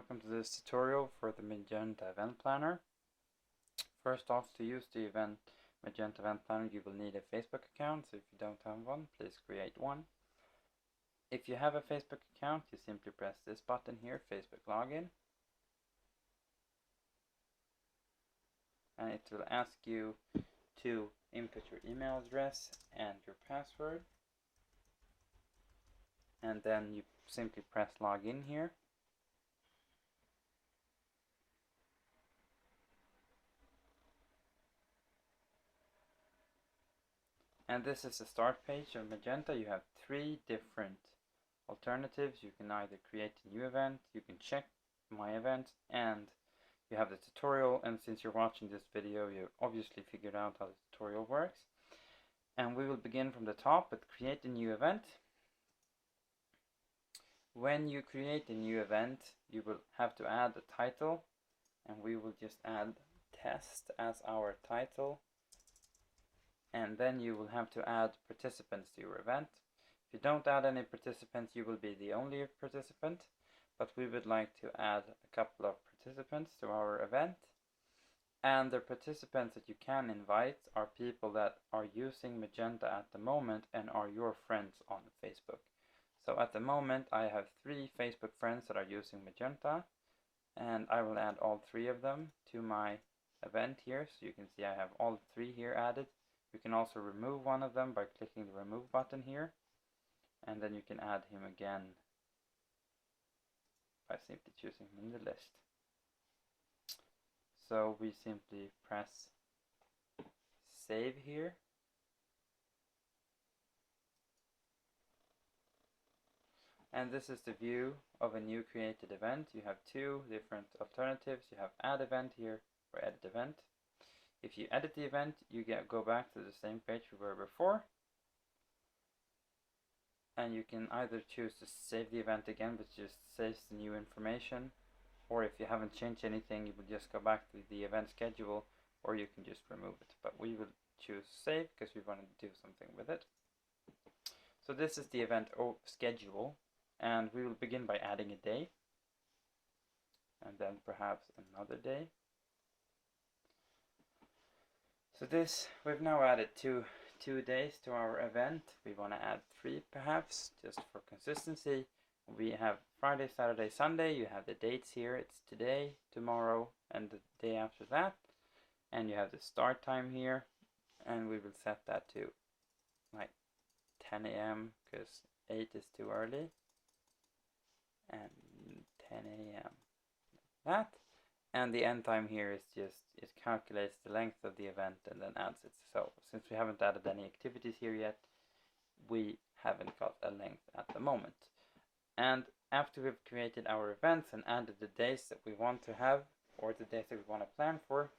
welcome to this tutorial for the Magenta Event Planner. First off, to use the Magenta Event Planner, you will need a Facebook account, so if you don't have one, please create one. If you have a Facebook account, you simply press this button here, Facebook Login. And it will ask you to input your email address and your password. And then you simply press Login here. And this is the start page of Magenta. You have 3 different alternatives. You can either create a new event, you can check my events, and you have the tutorial. And since you're watching this video, you obviously figured out how the tutorial works. And we will begin from the top with create a new event. When you create a new event, you will have to add a title, and we will just add test as our title. And then you will have to add participants to your event. If you don't add any participants, you will be the only participant, but we would like to add a couple of participants to our event. And the participants that you can invite are people that are using Magenta at the moment and are your friends on Facebook. So at the moment I have 3 Facebook friends that are using Magenta, and I will add all 3 of them to my event here. So you can see I have all 3 here added. You can also remove one of them by clicking the remove button here, and then you can add him again by simply choosing him in the list. So we simply press save here. And this is the view of a new created event. You have 2 different alternatives. You have add event here or edit event. If you edit the event, you go back to the same page we were before. And you can either choose to save the event again, which just saves the new information. Or if you haven't changed anything, you will just go back to the event schedule, or you can just remove it. But we will choose save because we want to do something with it. So this is the event schedule, and we will begin by adding a day. And then perhaps another day. So we've now added two days to our event. We want to add 3 perhaps, just for consistency. We have Friday, Saturday, Sunday. You have the dates here. It's today, tomorrow, and the day after that. And you have the start time here. And we will set that to like 10 AM because 8 is too early. And 10 AM. That. And the end time here is just, it calculates the length of the event and then adds it. So since we haven't added any activities here yet, we haven't got a length at the moment. And after we've created our events and added the days that we want to have, or the days that we want to plan for,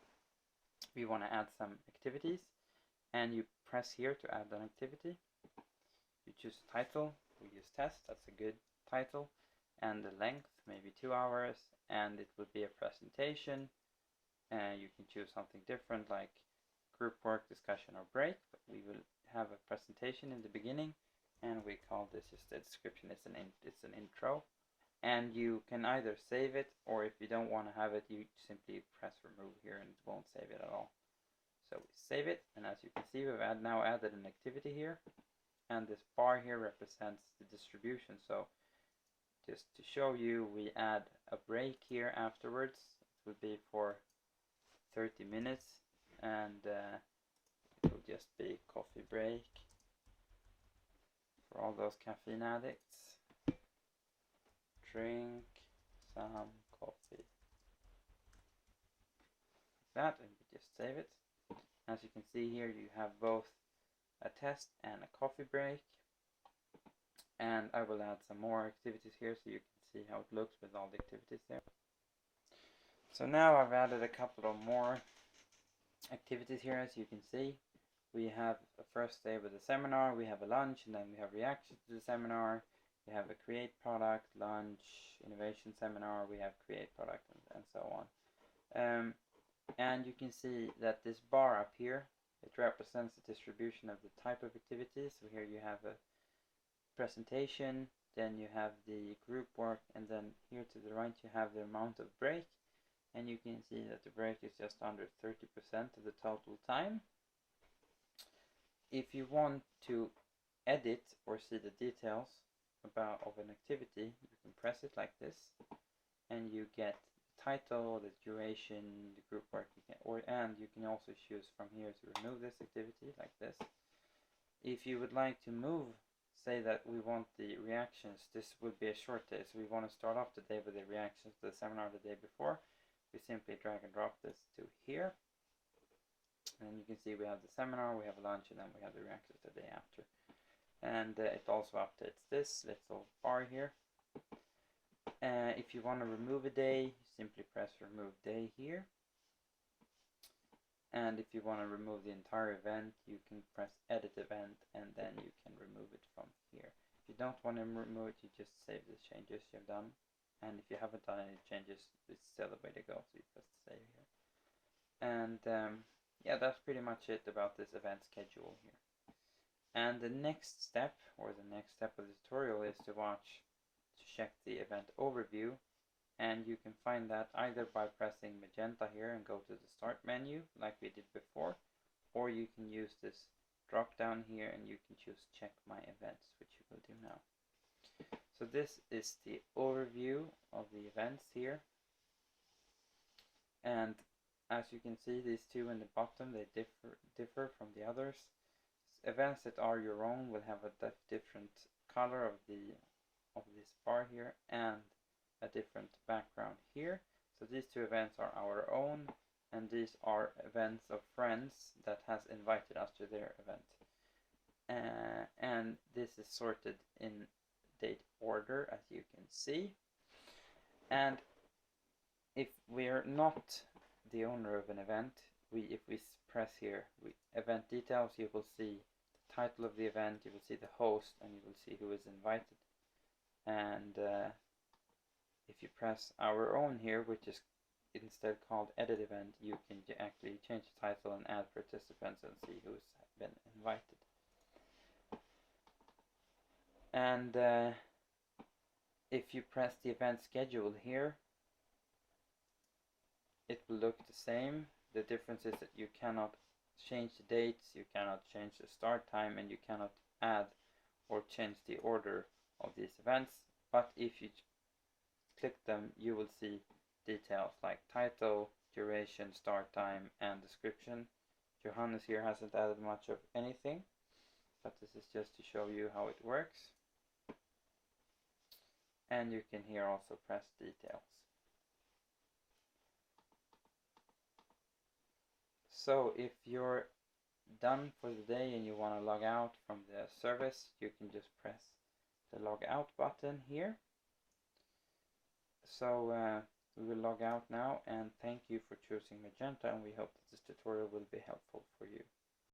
we want to add some activities. And you press here to add an activity. You choose a title. We use test, that's a good title. And the length, maybe 2 hours, and it will be a presentation. And you can choose something different like group work, discussion, or break. But we will have a presentation in the beginning, and we call this just the description. It's an intro, and you can either save it, or if you don't want to have it, you simply press remove here, and it won't save it at all. So we save it, and as you can see, we've now added an activity here, and this bar here represents the distribution. So just to show you, we add a break here afterwards. It will be for 30 minutes, and it will just be coffee break for all those caffeine addicts. Drink some coffee. Like that, and we just save it. As you can see here, you have both a test and a coffee break. And I will add some more activities here so you can see how it looks with all the activities there. So now I've added a couple of more activities here. As you can see, we have a first day with a seminar, we have a lunch, and then we have reactions to the seminar. We have a create product, lunch, innovation seminar, we have create product, and so on. And you can see that this bar up here, it represents the distribution of the type of activities. So here you have a presentation, then you have the group work, and then here to the right you have the amount of break, and you can see that the break is just under 30% of the total time. If you want to edit or see the details of an activity, you can press it like this, and you get the title, the duration, the group work, and you can also choose from here to remove this activity like this. If you would like to move, say that we want the reactions, this would be a short day, so we want to start off the day with the reactions to the seminar the day before, we simply drag and drop this to here, and you can see we have the seminar, we have lunch, and then we have the reactions the day after. And it also updates this little bar here. If you want to remove a day, you simply press remove day here. And if you want to remove the entire event, you can press edit event, and then you can remove it from here. If you don't want to remove it, you just save the changes you've done. And if you haven't done any changes, it's still the way to go, so you press save here. And yeah, that's pretty much it about this event schedule here. And the next step, or the next step of the tutorial, is to check the event overview, and you can find that either by pressing Magenta here and go to the start menu like we did before, or you can use this drop down here and you can choose check my events, which you will do now. So this is the overview of the events here, and as you can see, these two in the bottom, they differ from the others. Events that are your own will have a different color of this bar here and a different background here. So these two events are our own, and these are events of friends that has invited us to their event. And this is sorted in date order, as you can see. And if we are not the owner of an event, if we press here, event details, you will see the title of the event, you will see the host, and you will see who is invited. And if you press our own here, which is instead called edit event, you can actually change the title and add participants and see who's been invited. And if you press the event schedule here, it will look the same. The difference is that you cannot change the dates, you cannot change the start time, and you cannot add or change the order of these events. But if you click them, you will see details like title, duration, start time, and description. Johannes here hasn't added much of anything, but this is just to show you how it works. And you can here also press details. So if you're done for the day and you want to log out from the service, you can just press the log out button here. So we will log out now, and thank you for choosing Magenta, and we hope that this tutorial will be helpful for you.